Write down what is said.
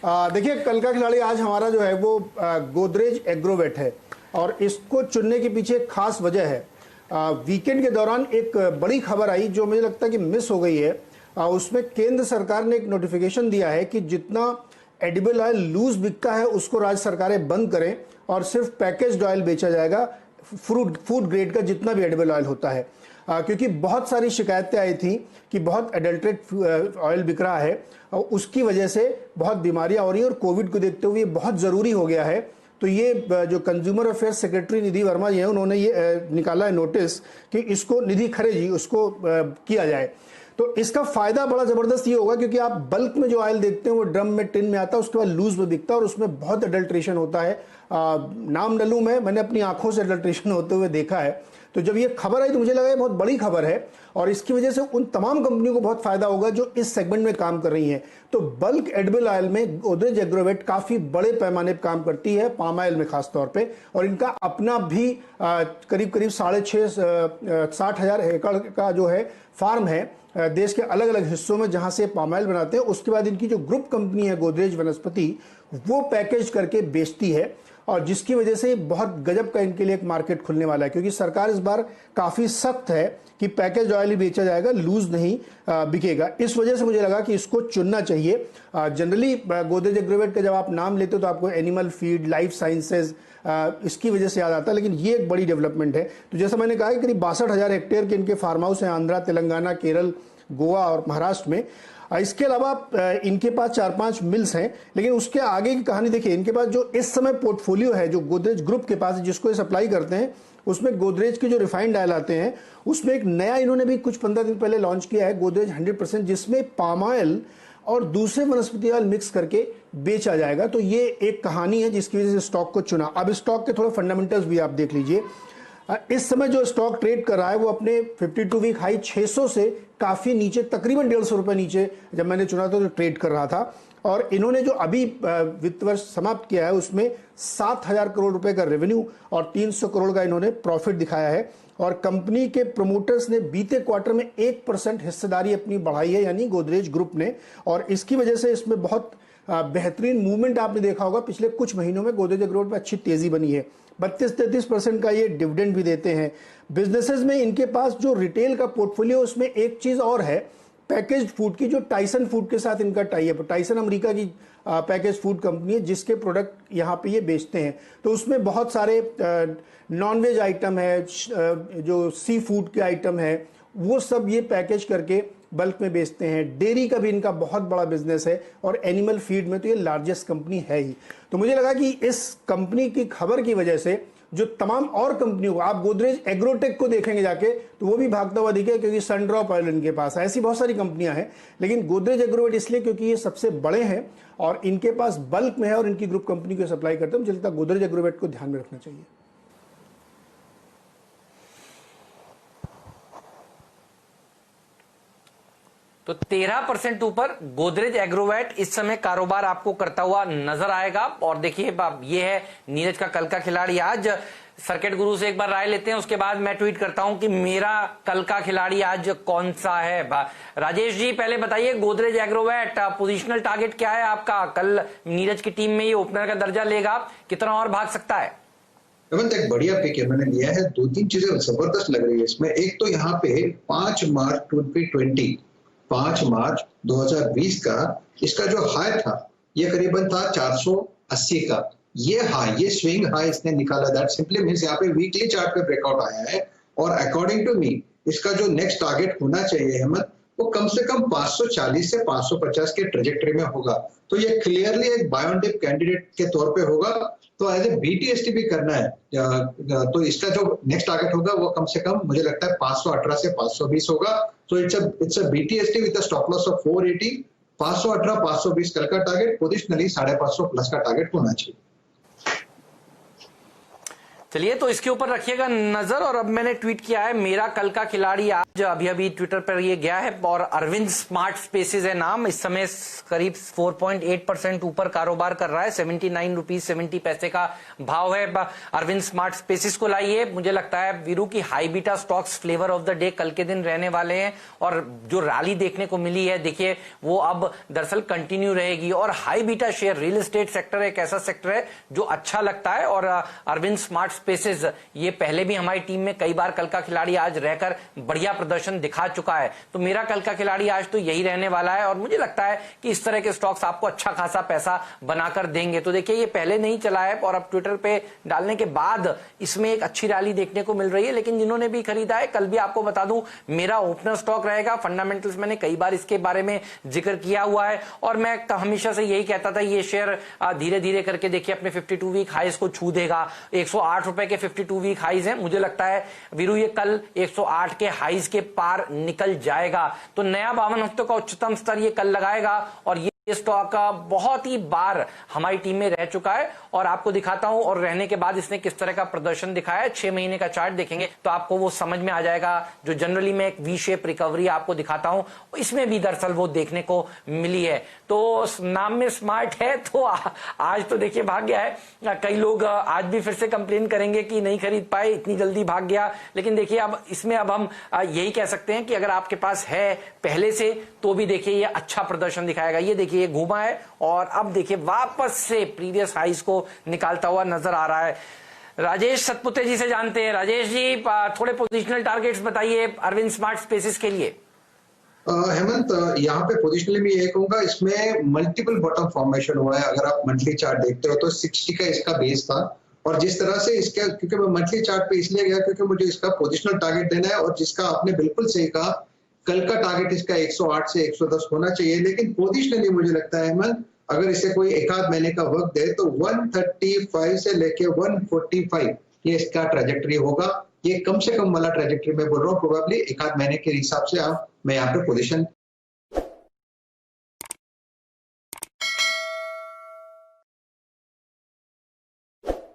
देखिए, कल का खिलाड़ी आज हमारा जो है वो गोदरेज एग्रोवेट है और इसको चुनने के पीछे एक खास वजह है। वीकेंड के दौरान एक बड़ी खबर आई जो मुझे लगता है कि मिस हो गई है। उसमें केंद्र सरकार ने एक नोटिफिकेशन दिया है कि जितना एडिबल ऑयल लूज बिकता है उसको राज्य सरकारें बंद करें और सिर्फ पैकेज्ड ऑयल बेचा जाएगा, फूड ग्रेड का जितना भी एडिबल ऑयल होता है। क्योंकि बहुत सारी शिकायतें आई थी कि बहुत एडल्ट्रेट ऑयल बिक रहा है और उसकी वजह से बहुत बीमारियां हो रही हैं और कोविड को देखते हुए बहुत ज़रूरी हो गया है। तो ये जो कंज्यूमर अफेयर्स सेक्रेटरी निधि वर्मा जी हैं, उन्होंने ये निकाला है नोटिस कि इसको निधि खरे जी उसको किया जाए। तो इसका फायदा बड़ा जबरदस्त ये होगा क्योंकि आप बल्क में जो ऑयल देखते हैं वो ड्रम में, टिन में आता है, उसके बाद लूज में बिकता है और उसमें बहुत अडल्ट्रेशन होता है। नाम न लूं, मैंने अपनी आंखों से अडल्ट्रेशन होते हुए देखा है। तो जब ये खबर आई तो मुझे लगा ये बहुत बड़ी खबर है और इसकी वजह से उन तमाम कंपनियों को बहुत फायदा होगा जो इस सेगमेंट में काम कर रही हैं। तो बल्क एडिबल ऑयल में गोदरेज एग्रोवेट काफी बड़े पैमाने पर काम करती है, पाम ऑयल में खास तौर पे, और इनका अपना भी करीब करीब 60,000 एकड़ का जो है फार्म है देश के अलग अलग हिस्सों में जहां से पाम ऑयल बनाते हैं। उसके बाद इनकी जो ग्रुप कंपनी है गोदरेज वनस्पति, वो पैकेज करके बेचती है और जिसकी वजह से बहुत गजब का इनके लिए एक मार्केट खुलने वाला है क्योंकि सरकार इस बार काफी सख्त है कि पैकेज ऑयल ही बेचा जाएगा, लूज नहीं बिकेगा। इस वजह से मुझे लगा कि इसको चुनना चाहिए। जनरली गोदरेज एग्रोवेट का जब आप नाम लेते हो तो आपको एनिमल फीड, लाइफ साइंसेज इसकी वजह से याद आता है, लेकिन ये एक बड़ी डेवलपमेंट है। तो जैसा मैंने कहा कि करीब 62,000 हेक्टेयर के इनके फार्म हाउस हैं आंध्रा, तेलंगाना, केरल, गोवा और महाराष्ट्र में। इसके अलावा इनके पास 4-5 मिल्स हैं, लेकिन उसके आगे की कहानी देखिए। इनके पास जो इस समय पोर्टफोलियो है जो गोदरेज ग्रुप के पास है, जिसको ये सप्लाई करते हैं, उसमें गोदरेज के जो रिफाइंड ऑयल आते हैं उसमें एक नया इन्होंने भी कुछ 15 दिन पहले लॉन्च किया है, गोदरेज 100%, जिसमें पाम ऑयल और दूसरे वनस्पति ऑयल मिक्स करके बेचा जाएगा। तो ये एक कहानी है जिसकी वजह से स्टॉक को चुना। अब स्टॉक के थोड़े फंडामेंटल्स भी आप देख लीजिए। इस समय जो स्टॉक ट्रेड कर रहा है वो अपने 52 वीक हाई 600 से काफी नीचे, तकरीबन 150 रुपए नीचे जब मैंने चुना था तो ट्रेड कर रहा था। और इन्होंने जो अभी वित्त वर्ष समाप्त किया है उसमें 7,000 करोड़ रुपए का रेवेन्यू और 300 करोड़ का इन्होंने प्रॉफिट दिखाया है। और कंपनी के प्रमोटर्स ने बीते क्वार्टर में 1% हिस्सेदारी अपनी बढ़ाई है, यानी गोदरेज ग्रुप ने, और इसकी वजह से इसमें बहुत बेहतरीन मूवमेंट आपने देखा होगा। पिछले कुछ महीनों में गोदरेज एग्रोवेट में अच्छी तेजी बनी है। 32-33% का ये डिविडेंड भी देते हैं। बिजनेसेस में इनके पास जो रिटेल का पोर्टफोलियो, उसमें एक चीज और है पैकेज्ड फूड की, जो टाइसन फूड के साथ इनका टाई अप। टाइसन अमेरिका की पैकेज फूड कंपनी है जिसके प्रोडक्ट यहाँ पे ये बेचते हैं। तो उसमें बहुत सारे नॉनवेज आइटम है, जो सी फूड के आइटम है, वो सब ये पैकेज करके बल्क में बेचते हैं। डेयरी का भी इनका बहुत बड़ा बिजनेस है और एनिमल फीड में तो ये लार्जेस्ट कंपनी है ही। तो मुझे लगा कि इस कंपनी की खबर की वजह से जो तमाम और कंपनियों को, आप गोदरेज एग्रोटेक को देखेंगे जाके तो वो भी भागता हुआ दिखे क्योंकि सनड्रॉप ऑयल इनके पास है। ऐसी बहुत सारी कंपनियां हैं, लेकिन गोदरेज एग्रोवेट इसलिए क्योंकि ये सबसे बड़े हैं और इनके पास बल्क में है और इनकी ग्रुप कंपनी को सप्लाई करते हैं। मुझे लगता है गोदरेज एग्रोवेट को ध्यान में रखना चाहिए। तो 13% ऊपर गोदरेज एग्रोवेट इस समय कारोबार आपको करता हुआ नजर आएगा। और देखिए, ये है नीरज का कल का खिलाड़ी। आज सर्किट गुरु से एक बार राय लेते हैं, उसके बाद मैं ट्वीट करता हूं कि मेरा कल का खिलाड़ी आज कौन सा है। राजेश जी पहले बताइए, गोदरेज एग्रोवेट पोजीशनल टारगेट क्या है आपका? कल नीरज की टीम में ये ओपनर का दर्जा लेगा, कितना और भाग सकता है? एक बढ़िया पिक है, मैंने लिया है। 2-3 चीजें जबरदस्त लग रही है इसमें। एक तो यहाँ पे 5 मार्च 2020 का इसका जो हाई था ये करीबन था 480 का। ये स्विंग हाई इसने निकाला। दैट सिंपली मींस यहाँ पे वीकली चार्ट पे ब्रेकआउट आया है और अकॉर्डिंग टू मी इसका जो नेक्स्ट टारगेट होना चाहिए हेमंत, वो कम से कम 540 से 550 के ट्रेजेक्टरी में होगा। तो ये क्लियरली एक बाय ऑन डिप कैंडिडेट के तौर पे होगा। तो एज ए BTST भी करना है तो इसका जो नेक्स्ट टारगेट होगा वो कम से कम मुझे लगता है 518 से 520 होगा। तो it's a BTST with a stop loss of 480। 518 520 कल का टारगेट, पोजिशनली 550 प्लस का टारगेट होना चाहिए। चलिए, तो इसके ऊपर रखिएगा नजर। और अब मैंने ट्वीट किया है, मेरा कल का खिलाड़ी आज अभी ट्विटर पर ये गया है और अरविंद स्मार्ट स्पेसेस है नाम। इस समय करीब 4.8% ऊपर कारोबार कर रहा है। 79 रुपीज 70 पैसे का भाव है। अरविंद स्मार्ट स्पेसेस को लाइए। मुझे लगता है वीरू की high beta stocks flavour of the day कल के दिन रहने वाले हैं, और जो रैली देखने को मिली है देखिए वो अब दरअसल कंटिन्यू रहेगी। और high beta share, real estate sector एक ऐसा सेक्टर है जो अच्छा लगता है, और अरविंद स्मार्ट स्पेसेस ये पहले भी हमारी टीम में कई बार कल का खिलाड़ी आज रहकर बढ़िया प्रदर्शन दिखा चुका है। तो मेरा कल का खिलाड़ी आज तो यही रहने वाला है, और मुझे लगता है कि इस तरह के स्टॉक्स आपको अच्छा खासा पैसा बनाकर देंगे। तो देखिए ये पहले नहीं चला है, और अब ट्विटर पे डालने के बाद इसमें एक अच्छी रैली देखने को मिल रही है। लेकिन जिन्होंने भी खरीदा है, कल भी आपको बता दूं मेरा ओपनर स्टॉक रहेगा। फंडामेंटल्स मैंने कई बार इसके बारे में जिक्र किया हुआ है, और मैं हमेशा से यही कहता था ये शेयर धीरे धीरे करके देखिए अपने 52 वीक हाईज को छू देगा। 108 रुपए के 52 वीक हाईज हैं। मुझे लगता है वीरू ये कल 108 के हाईज के पार निकल जाएगा। तो नया 52 हफ्तों का उच्चतम स्तर ये कल लगाएगा, और ये स्टॉक बहुत ही बार हमारी टीम में रह चुका है, और आपको दिखाता हूं और रहने के बाद इसने किस तरह का प्रदर्शन दिखाया है। 6 महीने का चार्ट देखेंगे तो आपको वो समझ में आ जाएगा। जो जनरली मैं एक वी शेप रिकवरी आपको दिखाता हूं, इसमें भी दरअसल वो देखने को मिली है। तो नाम में स्मार्ट है, तो आज तो देखिए भाग गया है। कई लोग आज भी फिर से कंप्लेन करेंगे कि नहीं खरीद पाए, इतनी जल्दी भाग गया। लेकिन देखिए अब इसमें अब हम यही कह सकते हैं कि अगर आपके पास है पहले से, तो भी देखिए ये अच्छा प्रदर्शन दिखाएगा। ये देखिए ये घूमा है, और अब देखिए वापस से प्रीवियस हाइज को निकालता हुआ नजर आ रहा है। राजेश सतपुते जी से जानते हैं। राजेश जी, थोड़े पोजिशनल टारगेट्स बताइए अरविंद स्मार्ट स्पेसेस के लिए। हेमंत, यहाँ पे पोजिशनली मैं ये कहूंगा, इसमें मल्टीपल बॉटम फॉर्मेशन हुआ है। अगर आप मंथली चार्ट देखते हो तो 60 का इसका बेस था, और जिस तरह से इसका, क्योंकि मैं मंथली चार्ट पे इसलिए गया क्योंकि मुझे इसका पोजिशनल टारगेट देना है, और जिसका आपने बिल्कुल सही कहा, कल का टारगेट इसका 108 से 110 होना चाहिए। लेकिन पोजिशनली मुझे लगता है हेमंत, अगर इसे कोई एक आध महीने का वक्त दे तो 135 से लेके 145 ये इसका ट्रेजेक्टरी होगा। ये कम से कम वाला ट्रेजेक्टरी में बोल रहा हूँ, प्रोबेबली एक आध महीने के हिसाब से मैं यहाँ पे पोजीशन